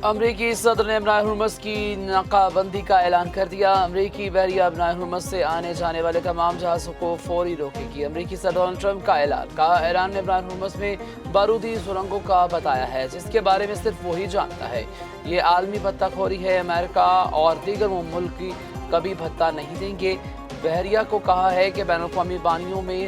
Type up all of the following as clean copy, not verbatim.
अमरीकी सदर ने बराह हुर्मुज़ की नाकाबंदी का ऐलान कर दिया। अमरीकी बहरिया बराह हुर्मुज़ से आने जाने वाले तमाम जहाज़ों को फौरी रोकेगी। अमरीकी सदर डोनाल्ड ट्रंप का ऐलान। कहा, ईरान ने बराह हुर्मुज़ में बारूदी सुरंगों का बताया है जिसके बारे में सिर्फ वही जानता है। ये आलमी भत्ताखोरी है। अमेरिका और दीगर मुल्क कभी भत्ता नहीं देंगे। बहरिया को कहा है कि बैनुल-अक़वामी बानियों में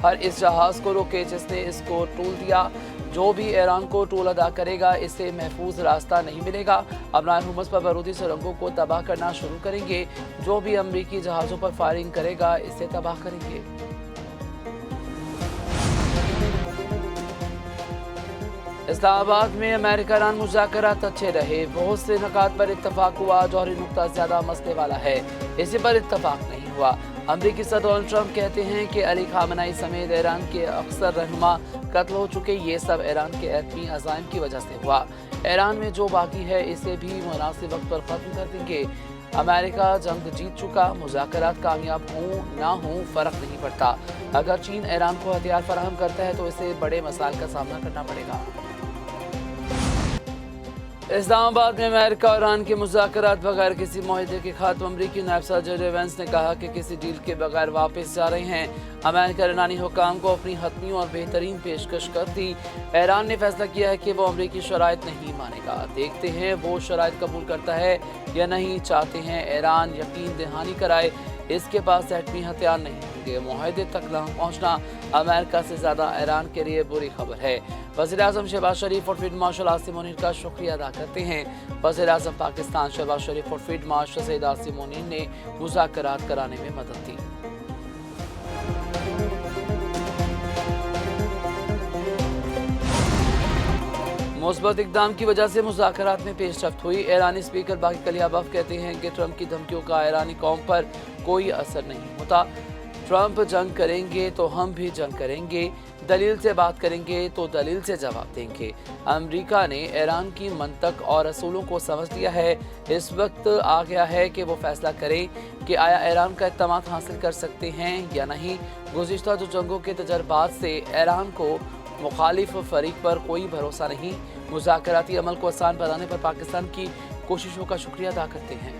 हर इस जहाज़ को रोके जिसने इसको टूल दिया। जो भी ईरान को टोल अदा करेगा इससे महफूज रास्ता नहीं मिलेगा। अब बराह हुर्मुज़ पर बारूदी सुरंगों को तबाह करना शुरू करेंगे। जो भी अमरीकी जहाज़ों पर फायरिंग करेगा इसे तबाह करेंगे। इस्लामाबाद में अमेरिका ईरान मुज़ाकरात अच्छे रहे। बहुत से नुकात पर इत्तफाक हुआ। जौहरी नुक्ता ज्यादा मसले वाला है, इसी पर इत्तफाक नहीं हुआ। अमरीकी सदर डोनाल्ड ट्रंप कहते हैं कि अली खामनेई समेत ईरान के अक्सर रहनुमा कत्ल हो चुके। ये सब ईरान के एटमी अज़ाइम की वजह से हुआ। ईरान में जो बाकी है इसे भी मुनासिब वक्त पर ख़त्म कर देंगे। अमेरिका जंग जीत चुका। मुज़ाकरात कामयाब हों ना हों फ़र्क नहीं पड़ता। अगर चीन ईरान को हथियार फराहम करता है तो इसे बड़े मसाइल का सामना करना पड़ेगा। इस्लामाबाद में अमेरिका और ईरान के मुज़ाकरात बगैर किसी मुआहदे के खात्मे। अमरीकी नायब सदर जे डी वेंस ने कहा कि किसी डील के बगैर वापस जा रहे हैं। अमेरिका ईरानी हुकाम को अपनी हतमी और बेहतरीन पेशकश कर दी। ईरान ने फैसला किया है कि वो अमरीकी शराइत नहीं मानेगा। देखते हैं वो शराइत कबूल करता है या नहीं। चाहते हैं ईरान यकीन दहानी कराए इसके पास एटमी हथियार नहीं होंगे। मुआहदे तक न पहुँचना अमेरिका से ज़्यादा ईरान के लिए बुरी खबर है। वज़ीर आज़म शहबाज शरीफ और फील्ड मार्शल आसिम मुनीर का शुक्रिया अदा करते हैं। वज़ीर आज़म पाकिस्तान शहबाज शरीफ और फील्ड मार्शल सैयद आसिम मुनीर ने मुज़ाकरात कराने में मदद दी। मुस्बत इक़दाम की वजह से मुज़ाकरात में पेशरफ्त हुई। ईरानी स्पीकर बाकी कलियाबफ कहते हैं कि ट्रंप की धमकियों का ईरानी कौम पर कोई असर नहीं होता। ट्रंप जंग करेंगे तो हम भी जंग करेंगे। दलील से बात करेंगे तो दलील से जवाब देंगे। अमेरिका ने ईरान की मंतक और असूलों को समझ लिया है। इस वक्त आ गया है कि वो फैसला करें कि आया ईरान का इत्मीनान हासिल कर सकते हैं या नहीं। गुज़िश्ता जो जंगों के तजर्बात से ईरान को मुखालिफ फरीक पर कोई भरोसा नहीं। मुज़ाकराती अमल को आसान बनाने पर पाकिस्तान की कोशिशों का शुक्रिया अदा करते हैं।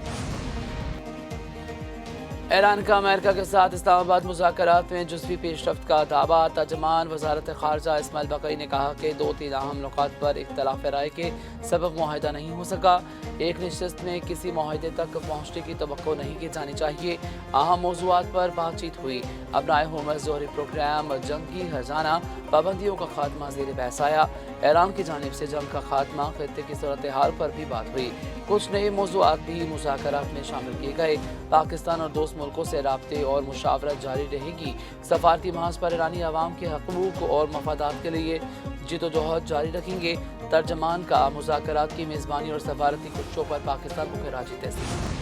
ईरान का अमेरिका के साथ इस्लामाबाद मुज़ाकरात में जुज़वी पेशरफ्त का दावा। तर्जमान वज़ारत ख़ारजा इस्माइल बक़ई ने कहा कि 2-3 अहम नुकात पर इख्तलाफ राय के सबब मुआहदा नहीं हो सका। एक नशिस्त में किसी मुआहदे तक पहुँचने की तवक्को नहीं की जानी चाहिए। अहम मौज़ूआत पर बातचीत हुई। अब बराह हुर्मुज़ जोहरी प्रोग्राम, जंगी खजाना, पाबंदियों का खात्मा ज़ेर बहस आया। ईरान की जानिब से जंग का खात्मा, खित्ते की सूरत हाल पर भी बात हुई। कुछ नए मौज़ूआत भी मुज़ाकरात में शामिल किए गए। पाकिस्तान और दोस्त मुल्कों से राब्ते और मुशावरत जारी रहेगी। सफारती महाज पर ईरानी अवाम के हकूक़ और मफादात के लिए जिद्दोजहद जारी रखेंगे। तर्जमान का मुज़ाकरात की मेज़बानी और सफारती कोशिशों पर पाकिस्तान को खराज तहसीन।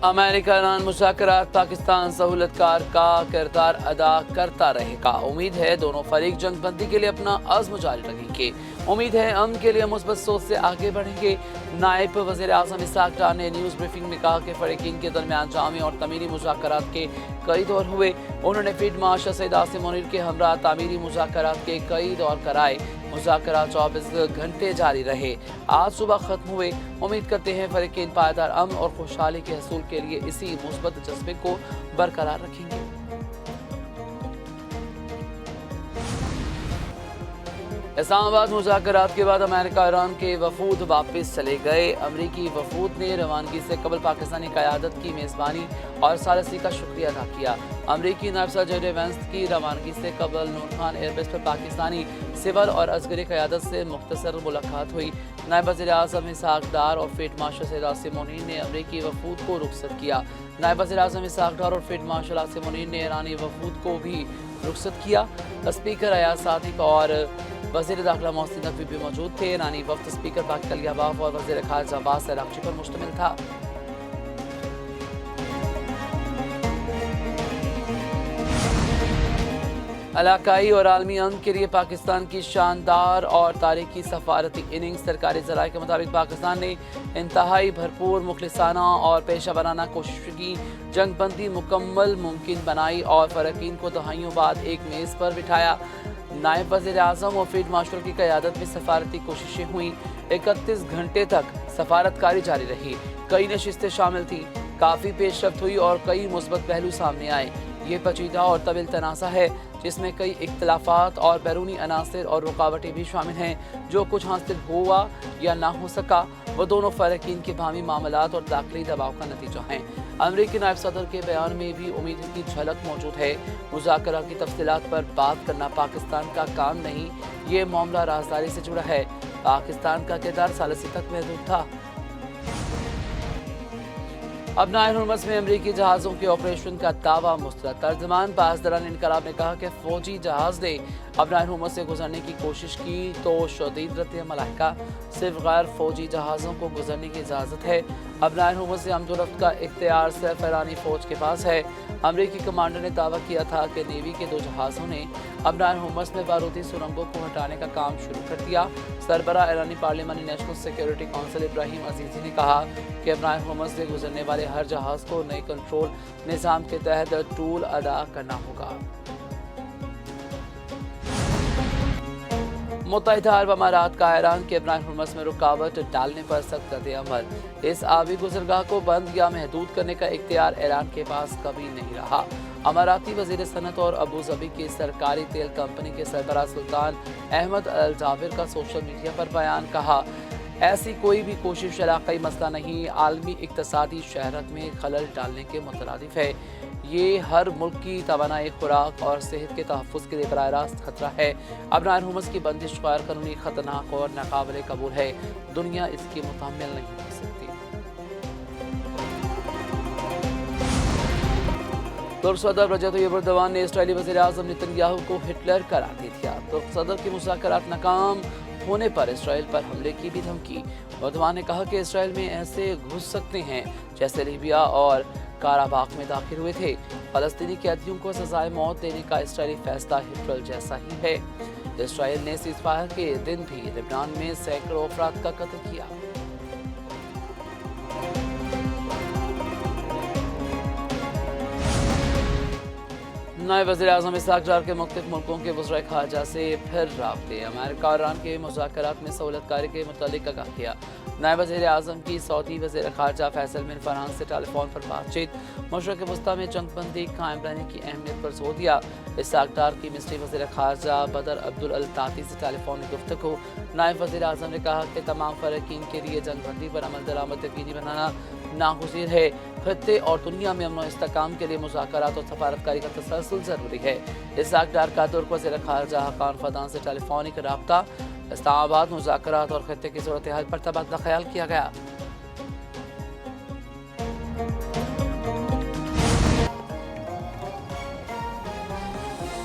अमेरिका ईरान मुज़ाकरात पाकिस्तान सहूलतकार का किरदार अदा करता रहेगा। उम्मीद है दोनों फरीक जंग बंदी के लिए अपना अज़्म जारी रखेंगे। उम्मीद है अमन के लिए मुस्बत सोच से आगे बढ़ेंगे। नायब वज़ीर आज़म इसहाक़ डार ने न्यूज़ ब्रीफिंग में कहा कि फरीकीन के दरमियान जामी और तमीरी मुज़ाकरात के कई दौर हुए। उन्होंने फील्ड मार्शल सैयद आसिम मुनीर के हमरा तामीरी मुज़ाकरात के कई दौर कराए। मुज़ाकरात 24 घंटे जारी रहे, आज सुबह ख़त्म हुए। उम्मीद करते हैं फरीकीन पायदार अमन और खुशहाली के हसूल के लिए इसी मुस्बत जज्बे को बरकरार रखेंगे। इस्लामाबाद मुज़ाकरात के बाद अमेरिका ईरान के वफूद वापस चले गए। अमरीकी वफूद ने रवानगी से कबल पाकिस्तानी क़यादत की मेज़बानी और सालसी का शुक्रिया अदा किया। अमरीकी नायब सदर जे डी वेंस की रवानगी से कबल नूर खान एयरबेस पर पाकिस्तानी सिविल और असगरी क़यादत से मुख्तसर मुलाकात हुई। नायब वज़ीर आज़म इसहाक़ डार और फील्ड मार्शल सैयद आसिम मुनीर ने अमरीकी वफूद को रुखसत किया। नायब वज़ीर आज़म इसहाक़ डार और फील्ड मार्शल आसिम मुनीर ने ईरानी वफूद को भी रुखसत किया। स्पीकर अयाज सादिक और वज़ीर दाखिला मोहसिन नकवी भी मौजूद थे। ईरानी वफ़द स्पीकर बाकी कलियाबफ और वज़ीर ख़ारिजा अब्बास अराग़ची पर मुश्तमिल था। इलाकाई और आलमी अमन के लिए पाकिस्तान की शानदार और तारीखी सफारती इनिंग्स। सरकारी ज़राए के मुताबिक पाकिस्तान ने इंतहाई भरपूर, मुखलिसाना और पेशा वराना कोशिश की। जंग बंदी मुकम्मल मुमकिन बनाई और फ़रकीन को दहाइयों बाद एक मेज़ पर बिठाया। नायब वज़ीर आज़म और फील्ड मार्शल की क़यादत में सफारती कोशिशें हुई। 31 घंटे तक सफारतकारी जारी रही। कई नशिस्तें शामिल थी, काफ़ी पेशरफ्त हुई और कई मुस्बत पहलू सामने आए। ये पेचीदा और तवील तनाज़ा है जिसमें कई इख्तलाफात और बैरूनी अनासर और रुकावटें भी शामिल हैं। जो कुछ हासिल हुआ या ना हो सका वो दोनों फ़रक़ीन के बाहमी मामलात और दाखिली दबाव का नतीजा हैं। अमरीकी नायब सदर के बयान में भी उम्मीद की झलक मौजूद है। मुज़ाकरा की तफसीलात पर बात करना पाकिस्तान का काम नहीं, ये मामला राजदारी से जुड़ा है। पाकिस्तान का किरदार सालिसी तक महदूद था। अपनाए हुर्मुज़ में अमरीकी जहाज़ों के ऑपरेशन का दावा मुस्तरद। तर्जमान पासदारान इनकलाब ने कहा कि फौजी जहाज़ ने अपनाए हुर्मुज़ से गुजरने की कोशिश की तो शदीद रद्द-ए-अमल आएगा। सिर्फ गैर फौजी जहाज़ों को गुजरने की इजाज़त है। अपनाए हुर्मुज़ से हमदुरफ्त का इख्तियार सिर्फ ईरानी फ़ौज के पास है। अमरीकी कमांडर ने दावा किया था कि नेवी के 2 जहाज़ों ने अपनाए हुर्मुज़ में बारूदी सुरंगों को हटाने का काम शुरू कर दिया। सरबराह ईरानी पार्लिमानी नेशनल सिक्योरिटी काउंसिल इब्राहिम अजीज़ी ने कहा कि अपनाए हुर्मुज़ से गुजरने वाले हर जहाज़ को नए कंट्रोल निज़ाम के तहत टूल अदा करना होगा। मुत्तहिदा अरब अमारात का ऐलान कि अपनाए हुर्मुज़ में रुकावट डालने पर सख्त रद्द-ए-अमल। इस आबी गुज़रगाह को बंद या महदूद करने का इख्तियार ईरान के पास कभी नहीं रहा। अमाराती वज़ीर सनत और अबू ज़बी की सरकारी तेल कंपनी के सरबराह सुल्तान अहमद अल जाबिर का सोशल मीडिया पर बयान। कहा, ऐसी कोई भी कोशिश इलाक़ाई मसला नहीं, आलमी इक़्तिसादी शहरत में खलल डालने के मुतरादिफ है। ये हर मुल्क की तवानाई खुराक और सेहत के तहफ़्फ़ुज़ के लिए बराह रास्त खतरा है। अपनाए हुर्मुज़ की बंदिश गैर कानूनी, ख़तरनाक और नाक़ाबिल कबूल है। दुनिया इसकी मुतहम्मिल नहीं हो सकती। तुर्क सदर रजब तय्यिब एर्दोगान ने इस्राईली वज़ीर-ए-आज़म नेतन्याहू को हिटलर करार दे दिया। तुर्क सदर के मुज़ाकरात नाकाम होने पर इसराइल पर हमले की भी धमकी। एर्दोगान ने कहा कि इसराइल में ऐसे घुस सकते हैं जैसे लीबिया और काराबाख में दाखिल हुए थे। फ़लस्तीनी कैदियों को सज़ाए मौत देने का इसराइली फैसला हिटलर जैसा ही है। इसराइल ने सीज़फायर के दिन भी लेबनान में सैकड़ों अफराद का कत्ल किया। नायब वज़ीर-ए-आज़म इसहाक़ डार के मुख्तलिफ़ मुल्कों के वज़राए ख़ारजा से फिर राब्ते। अमेरिका और ईरान के मुज़ाकरात में सहूलतकारी के मुतालिक आगाह किया। नायब वज़ीर-ए-आज़म की सऊदी वज़ीर ख़ारजा फैसल बिन फरहान से टेलीफोन पर बातचीत। मशरक़ वस्ता में जंगबंदी कायम रहने की अहमियत पर जोर दिया। इसहाक़ डार की मिस्री वज़ीर ख़ारजा बदर अब्दुल अल-ताती से टेलीफोनिक गुफ्तगू। नायब वज़ीर-ए-आज़म ने कहा कि तमाम फ़रक़ीन के लिए जंगबंदी पर अमल दरामद यकीनी बनाना नागुज़ीर है। खत्ते और दुनिया में अमन और इस्तेहकाम के लिए मुज़ाकरात और सफारतकारी का तसलसल ज़रूरी है। इसहाक़ डार का तुर्क वज़ीर ख़ारजा हकान फ़दान से टेलीफोनिक राब्ता। इस्लामाबाद मुज़ाकरात और खत्ते की सूरत हाल पर तबादला ख्याल किया गया।